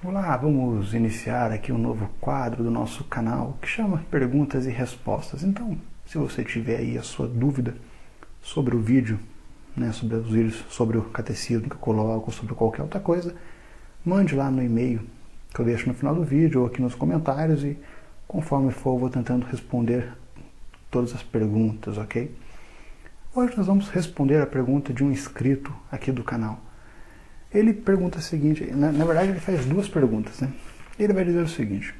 Olá, vamos iniciar aqui um novo quadro do nosso canal que chama Perguntas e Respostas. Então, se você tiver aí a sua dúvida sobre o vídeo, sobre os vídeos, sobre o catecismo que eu coloco, sobre qualquer outra coisa, mande lá no e-mail que eu deixo no final do vídeo ou aqui nos comentários e conforme for eu vou tentando responder todas as perguntas, ok? Hoje nós vamos responder a pergunta de um inscrito aqui do canal. Ele pergunta o seguinte, na verdade ele faz duas perguntas, né? Ele vai dizer o seguinte: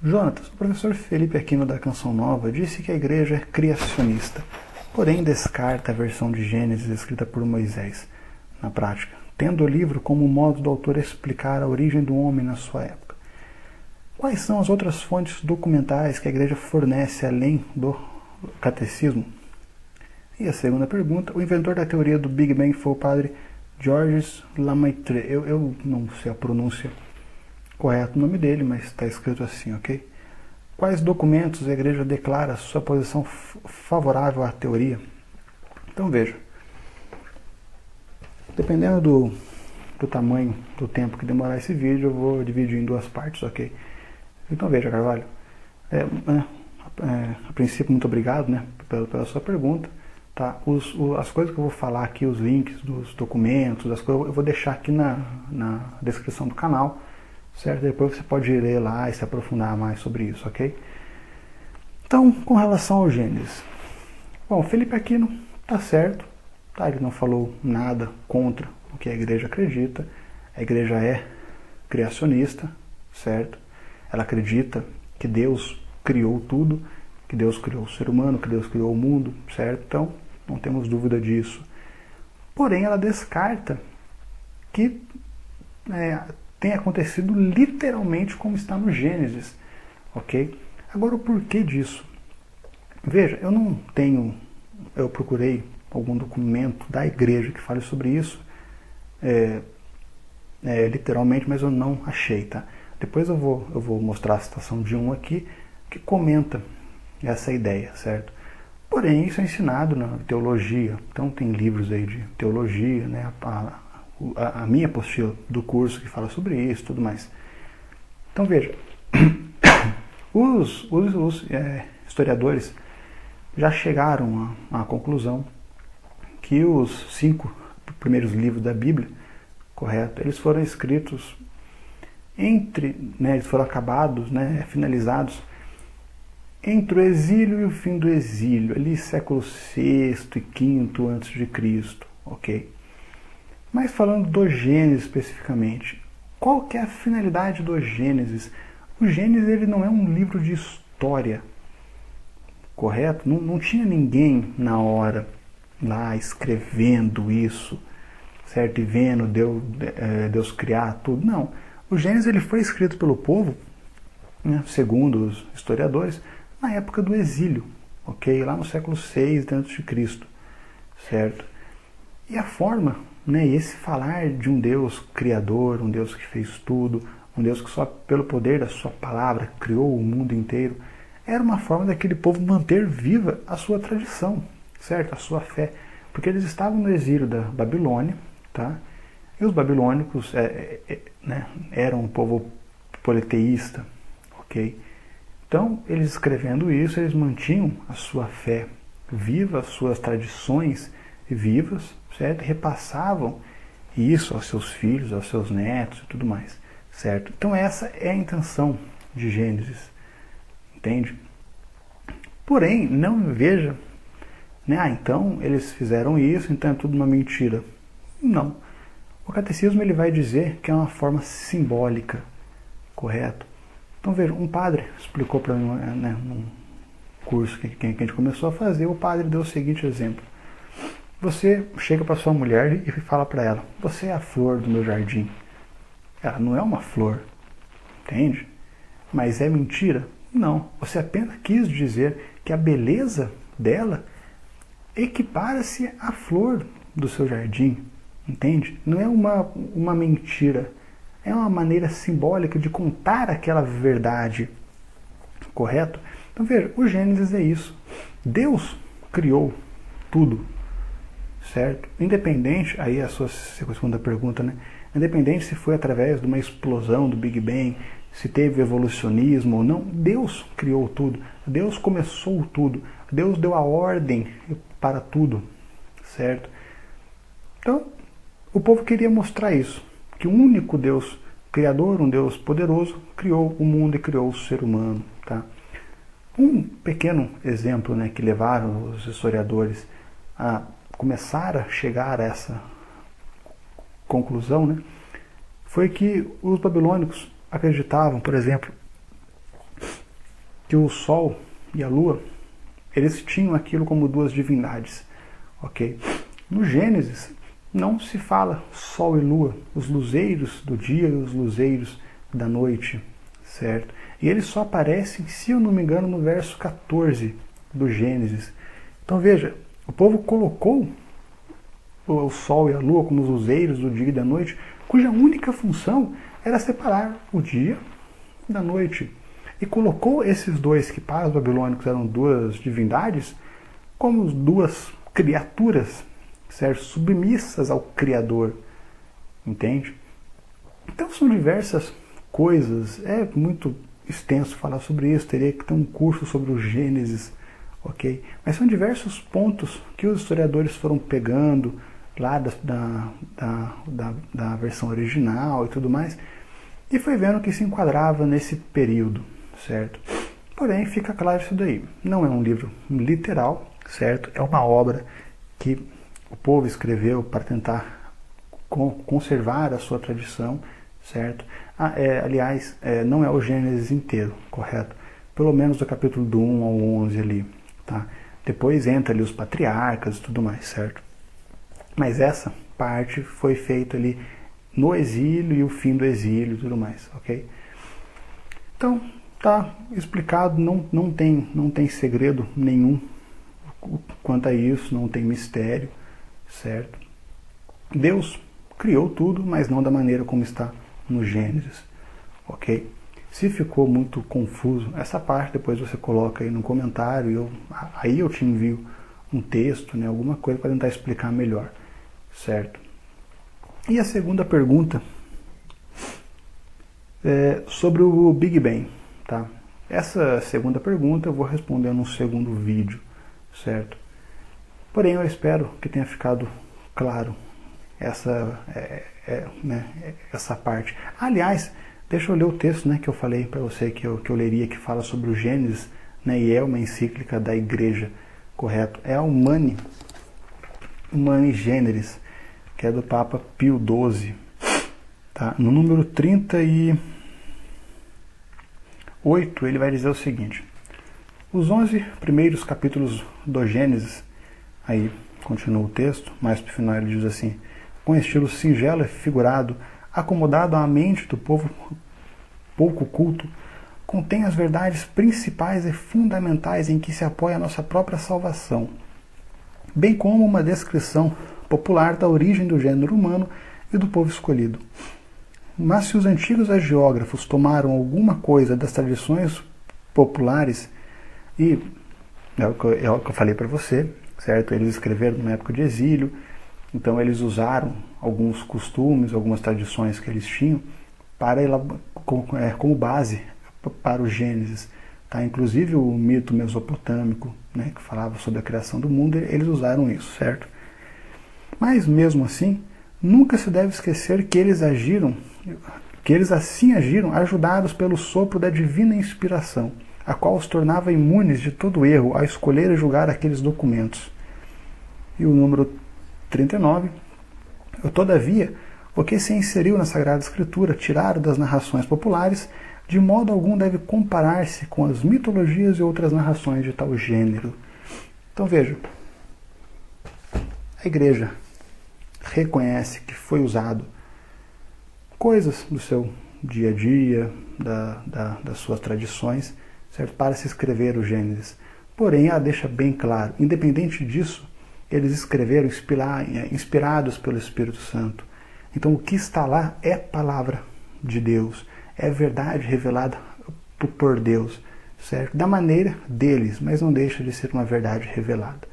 Jonatas, o professor Felipe Aquino da Canção Nova disse que a igreja é criacionista, porém descarta a versão de Gênesis escrita por Moisés. Na prática, tendo o livro como modo do autor explicar a origem do homem na sua época. Quais são as outras fontes documentais que a igreja fornece além do catecismo? E a segunda pergunta, o inventor da teoria do Big Bang foi o padre Georges Lemaitre. Eu não sei a pronúncia correta do nome dele, mas está escrito assim, ok? Quais documentos a igreja declara sua posição favorável à teoria? Então veja, dependendo do tamanho do tempo que demorar esse vídeo, eu vou dividir em duas partes, ok? Então veja, Carvalho, a princípio muito obrigado, pela sua pergunta. Tá, as coisas que eu vou falar aqui, os links dos documentos, as coisas, eu vou deixar aqui na descrição do canal, certo? Depois você pode ler lá e se aprofundar mais sobre isso, ok? Então, com relação ao Gênesis. Bom, Felipe Aquino tá certo, tá? Ele não falou nada contra o que a igreja acredita. A igreja é criacionista, certo? Ela acredita que Deus criou tudo, que Deus criou o ser humano, que Deus criou o mundo, certo? Então, não temos dúvida disso. Porém, ela descarta que tenha acontecido literalmente como está no Gênesis, ok? Agora, o porquê disso? Veja, eu procurei algum documento da igreja que fale sobre isso, literalmente, mas eu não achei, tá? Depois eu vou mostrar a citação de um aqui que comenta essa ideia, certo? Porém, isso é ensinado na teologia. Então, tem livros aí de teologia, a minha apostila do curso que fala sobre isso e tudo mais. Então, veja, os historiadores já chegaram à conclusão que os 5 primeiros livros da Bíblia, correto, eles foram escritos eles foram acabados, finalizados entre o exílio e o fim do exílio, ali século VI e V antes de Cristo, ok? Mas falando do Gênesis especificamente, qual que é a finalidade do Gênesis? O Gênesis ele não é um livro de história, correto? Não tinha ninguém na hora lá escrevendo isso, certo? E vendo Deus criar tudo, não. O Gênesis ele foi escrito pelo povo, segundo os historiadores, na época do exílio, ok? Lá no século VI a.C., certo? E a forma, esse falar de um Deus criador, um Deus que fez tudo, um Deus que só pelo poder da sua palavra criou o mundo inteiro, era uma forma daquele povo manter viva a sua tradição, certo? A sua fé, porque eles estavam no exílio da Babilônia, tá? E os babilônicos eram um povo politeísta, ok? Então, eles escrevendo isso, eles mantinham a sua fé viva, as suas tradições vivas, certo? E repassavam isso aos seus filhos, aos seus netos e tudo mais, certo? Então, essa é a intenção de Gênesis, entende? Porém, não veja, então eles fizeram isso, então é tudo uma mentira. Não. O catecismo ele vai dizer que é uma forma simbólica, correto? Então veja, um padre explicou para mim, num curso que a gente começou a fazer, o padre deu o seguinte exemplo. Você chega para sua mulher e fala para ela, você é a flor do meu jardim. Ela não é uma flor, entende? Mas é mentira? Não, você apenas quis dizer que a beleza dela equipara-se à flor do seu jardim, entende? Não é uma mentira. É uma maneira simbólica de contar aquela verdade, correto? Então veja, o Gênesis é isso. Deus criou tudo, certo? Independente, aí a sua segunda pergunta, independente se foi através de uma explosão do Big Bang, se teve evolucionismo ou não, Deus criou tudo, Deus começou tudo, Deus deu a ordem para tudo, certo? Então, o povo queria mostrar isso, que o único Deus criador, um Deus poderoso, criou o mundo e criou o ser humano, tá? Um pequeno exemplo, né, que levaram os historiadores a começar a chegar a essa conclusão, né, foi que os babilônicos acreditavam, por exemplo, que o Sol e a Lua, eles tinham aquilo como duas divindades, ok? No Gênesis não se fala Sol e Lua, os luzeiros do dia e os luzeiros da noite, certo? E eles só aparecem, se eu não me engano, no verso 14 do Gênesis. Então veja, o povo colocou o Sol e a Lua como os luzeiros do dia e da noite, cuja única função era separar o dia da noite. E colocou esses dois, que para os babilônicos eram duas divindades, como duas criaturas, certo? Submissas ao Criador, entende? Então são diversas coisas, é muito extenso falar sobre isso, teria que ter um curso sobre o Gênesis, ok? Mas são diversos pontos que os historiadores foram pegando lá da versão original e tudo mais, e foi vendo que se enquadrava nesse período, certo? Porém, fica claro isso daí. Não é um livro literal, certo? É uma obra que o povo escreveu para tentar conservar a sua tradição, certo? Aliás, não é o Gênesis inteiro, correto? Pelo menos do capítulo do 1 ao 11 ali, tá? Depois entra ali os patriarcas e tudo mais, certo? Mas essa parte foi feita ali no exílio e o fim do exílio e tudo mais, ok? Então, tá explicado, não tem segredo nenhum quanto a isso, não tem mistério, certo? Deus criou tudo, mas não da maneira como está no Gênesis, ok? Se ficou muito confuso, essa parte depois você coloca aí no comentário, aí eu te envio um texto, né, alguma coisa para tentar explicar melhor, certo? E a segunda pergunta é sobre o Big Bang, tá? Essa segunda pergunta eu vou responder num segundo vídeo, certo? Porém, eu espero que tenha ficado claro essa parte. Aliás, deixa eu ler o texto, né, que eu falei para você que eu leria, que fala sobre o Gênesis, né, e é uma encíclica da Igreja, correto? É a Humani Generis, que é do Papa Pio XII, tá? No número 38, ele vai dizer o seguinte: os 11 primeiros capítulos do Gênesis, aí continua o texto, mais para o final ele diz assim: com estilo singelo e figurado, acomodado à mente do povo pouco culto, contém as verdades principais e fundamentais em que se apoia a nossa própria salvação, bem como uma descrição popular da origem do gênero humano e do povo escolhido. Mas se os antigos hagiógrafos tomaram alguma coisa das tradições populares, e é o que eu falei para você, certo? Eles escreveram numa época de exílio, então eles usaram alguns costumes, algumas tradições que eles tinham para como base para o Gênesis, tá? Inclusive o mito mesopotâmico, né, que falava sobre a criação do mundo, eles usaram isso, certo? Mas mesmo assim, nunca se deve esquecer que eles assim agiram, ajudados pelo sopro da divina inspiração, a qual os tornava imunes de todo erro ao escolher e julgar aqueles documentos. E o número 39, todavia, o que se inseriu na Sagrada Escritura, tirado das narrações populares, de modo algum deve comparar-se com as mitologias e outras narrações de tal gênero. Então veja, a Igreja reconhece que foi usado coisas do seu dia a dia, das suas tradições, certo? Para se escrever o Gênesis. Porém, ela deixa bem claro, independente disso, eles escreveram inspirados pelo Espírito Santo. Então o que está lá é palavra de Deus, é verdade revelada por Deus, certo? Da maneira deles, mas não deixa de ser uma verdade revelada,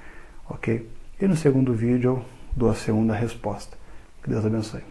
ok? E no segundo vídeo eu dou a segunda resposta. Que Deus abençoe.